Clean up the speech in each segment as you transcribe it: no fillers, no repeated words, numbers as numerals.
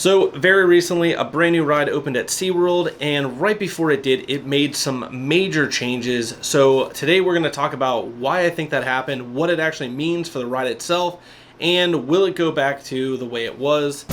So very recently, a brand new ride opened at Seaworld, and right before it did, it made some major changes. So today we're going to talk about why I think that happened, what it actually means for the ride itself, and will it go back to the way it was.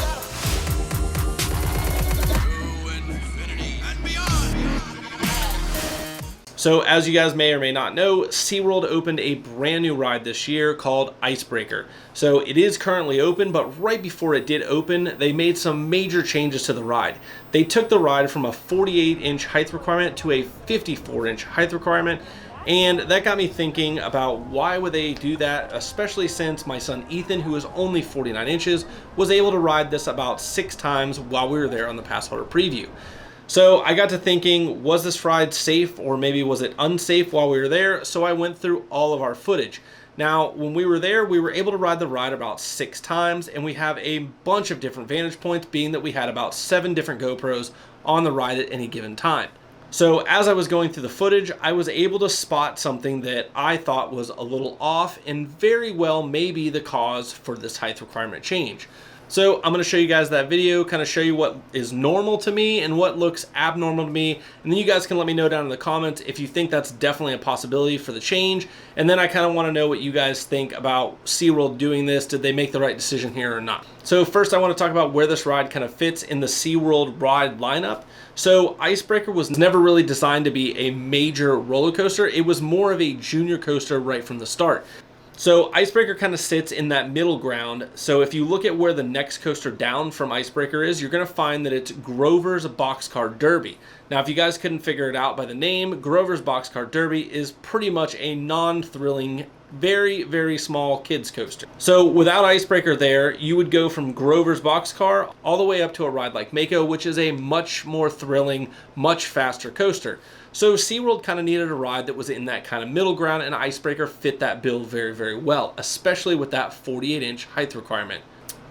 So as you guys may or may not know, SeaWorld opened a brand new ride this year called Icebreaker. So it is currently open, but right before it did open, they made some major changes to the ride. They took the ride from a 48-inch height requirement to a 54-inch height requirement. And that got me thinking about why would they do that, especially since my son Ethan, who is only 49 inches, was able to ride this about 6 times while we were there on the pass holder preview. So I got to thinking, was this ride safe or maybe was it unsafe while we were there? So I went through all of our footage. Now, when we were there, we were able to ride the ride about 6 times, and we have a bunch of different vantage points, being that we had about 7 different GoPros on the ride at any given time. So as I was going through the footage, I was able to spot something that I thought was a little off and very well may be the cause for this height requirement change. So I'm going to show you guys that video, kind of show you what is normal to me and what looks abnormal to me. And then you guys can let me know down in the comments if you think that's definitely a possibility for the change. And then I kind of want to know what you guys think about SeaWorld doing this. Did they make the right decision here or not? So first I want to talk about where this ride kind of fits in the SeaWorld ride lineup. So Icebreaker was never really designed to be a major roller coaster. It was more of a junior coaster right from the start. So Icebreaker kind of sits in that middle ground. So if you look at where the next coaster down from Icebreaker is, you're going to find that it's Grover's Boxcar Derby. Now, if you guys couldn't figure it out by the name, Grover's Boxcar Derby is pretty much a non-thrilling, very, very small kids coaster. So without Icebreaker there, you would go from Grover's Boxcar all the way up to a ride like Mako, which is a much more thrilling, much faster coaster. So SeaWorld kind of needed a ride that was in that kind of middle ground, and Icebreaker fit that bill very, very well, especially with that 48-inch height requirement.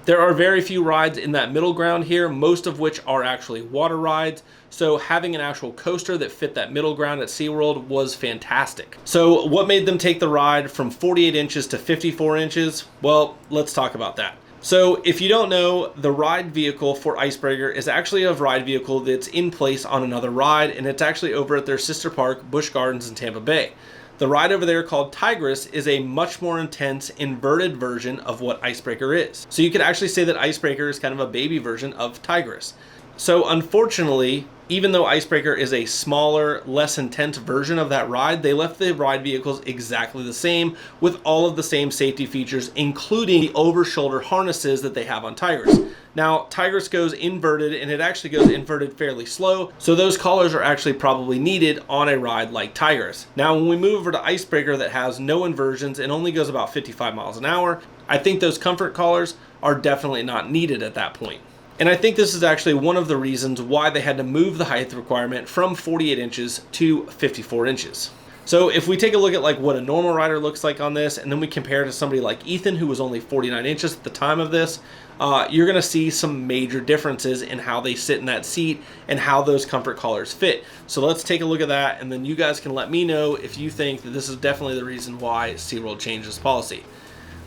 There are very few rides in that middle ground here, most of which are actually water rides. So having an actual coaster that fit that middle ground at SeaWorld was fantastic. So what made them take the ride from 48 inches to 54 inches? Well, let's talk about that. So if you don't know, the ride vehicle for Icebreaker is actually a ride vehicle that's in place on another ride, and it's actually over at their sister park, Busch Gardens in Tampa Bay. The ride over there called Tigress is a much more intense inverted version of what Icebreaker is. So you could actually say that Icebreaker is kind of a baby version of Tigress. So unfortunately, even though Icebreaker is a smaller, less intense version of that ride, they left the ride vehicles exactly the same with all of the same safety features, including the over-shoulder harnesses that they have on Tigress. Now, Tigress goes inverted, and it actually goes inverted fairly slow, so those collars are actually probably needed on a ride like Tigress. Now, when we move over to Icebreaker that has no inversions and only goes about 55 miles an hour, I think those comfort collars are definitely not needed at that point. And I think this is actually one of the reasons why they had to move the height requirement from 48 inches to 54 inches. So if we take a look at like what a normal rider looks like on this, and then we compare to somebody like Ethan, who was only 49 inches at the time of this, you're going to see some major differences in how they sit in that seat and how those comfort collars fit. So let's take a look at that, and then you guys can let me know if you think that this is definitely the reason why SeaWorld changed this policy.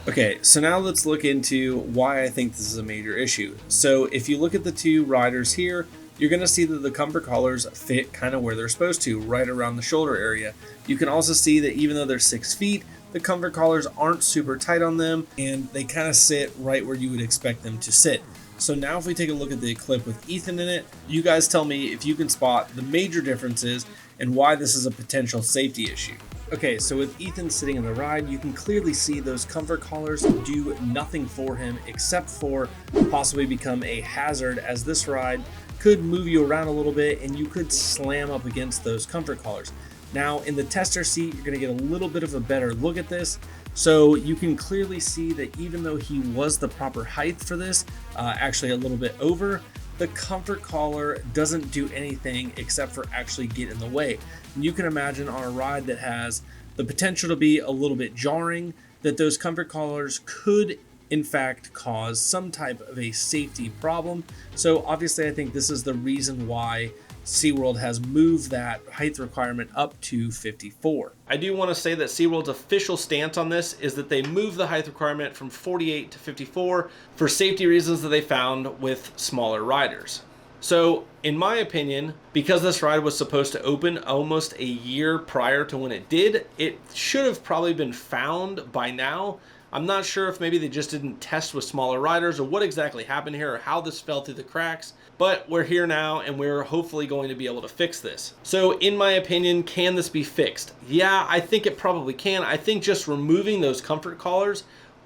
Okay, so now let's look into why I think this is a major issue. So if you look at the two riders here, you're going to see that the comfort collars fit kind of where they're supposed to, right around the shoulder area. You can also see that even though they're 6 feet, the comfort collars aren't super tight on them, and they kind of sit right where you would expect them to sit. So now if we take a look at the clip with Ethan in it, you guys tell me if you can spot the major differences and why this is a potential safety issue. Okay, so with Ethan sitting in the ride, you can clearly see those comfort collars do nothing for him except for possibly become a hazard, as this ride could move you around a little bit and you could slam up against those comfort collars. Now in the tester seat, you're going to get a little bit of a better look at this. So you can clearly see that even though he was the proper height for this, actually a little bit over, the comfort collar doesn't do anything except for actually get in the way. And you can imagine on a ride that has the potential to be a little bit jarring, that those comfort collars could in fact cause some type of a safety problem. So obviously I think this is the reason why SeaWorld has moved that height requirement up to 54. I do want to say that SeaWorld's official stance on this is that they moved the height requirement from 48 to 54 for safety reasons that they found with smaller riders. So, in my opinion, because this ride was supposed to open almost a year prior to when it did, it should have probably been found by now. I'm not sure if maybe they just didn't test with smaller riders or what exactly happened here or how this fell through the cracks, but we're here now and we're hopefully going to be able to fix this. So in my opinion, can this be fixed? Yeah, I think it probably can. I think just removing those comfort collars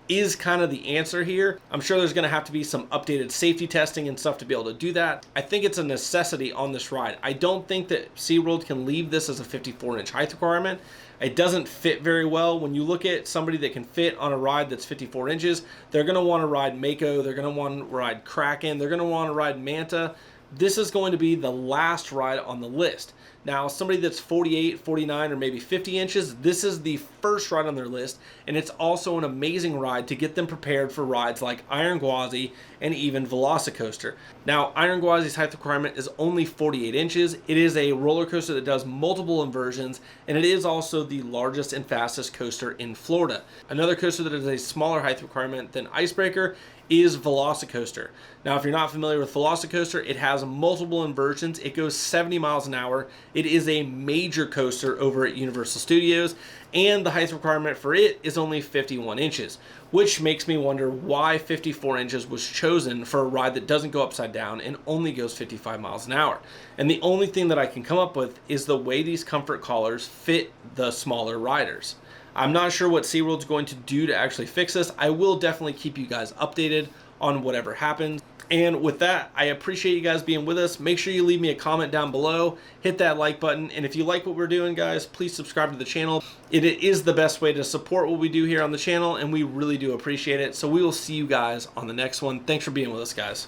is kind of the answer here. I'm sure there's going to have to be some updated safety testing and stuff to be able to do that. I think it's a necessity on this ride. I don't think that SeaWorld can leave this as a 54-inch height requirement. It doesn't fit very well. When you look at somebody that can fit on a ride that's 54 inches, they're going to want to ride Mako, they're going to want to ride Kraken, they're going to want to ride Manta. This is going to be the last ride on the list. Now, somebody that's 48, 49, or maybe 50 inches, this is the first ride on their list, and it's also an amazing ride to get them prepared for rides like Iron Gwazi and even Velocicoaster. Now, Iron Gwazi's height requirement is only 48 inches. It is a roller coaster that does multiple inversions, and it is also the largest and fastest coaster in Florida. Another coaster that is a smaller height requirement than Icebreaker is Velocicoaster. Now, if you're not familiar with Velocicoaster, it has multiple inversions. It goes 70 miles an hour. It is a major coaster over at Universal Studios, and the height requirement for it is only 51 inches, which makes me wonder why 54 inches was chosen for a ride that doesn't go upside down and only goes 55 miles an hour. And the only thing that I can come up with is the way these comfort collars fit the smaller riders. I'm not sure what SeaWorld's going to do to actually fix this. I will definitely keep you guys updated on whatever happens. And with that, I appreciate you guys being with us. Make sure you leave me a comment down below. Hit that like button. And if you like what we're doing, guys, please subscribe to the channel. It is the best way to support what we do here on the channel, and we really do appreciate it. So we will see you guys on the next one. Thanks for being with us, guys.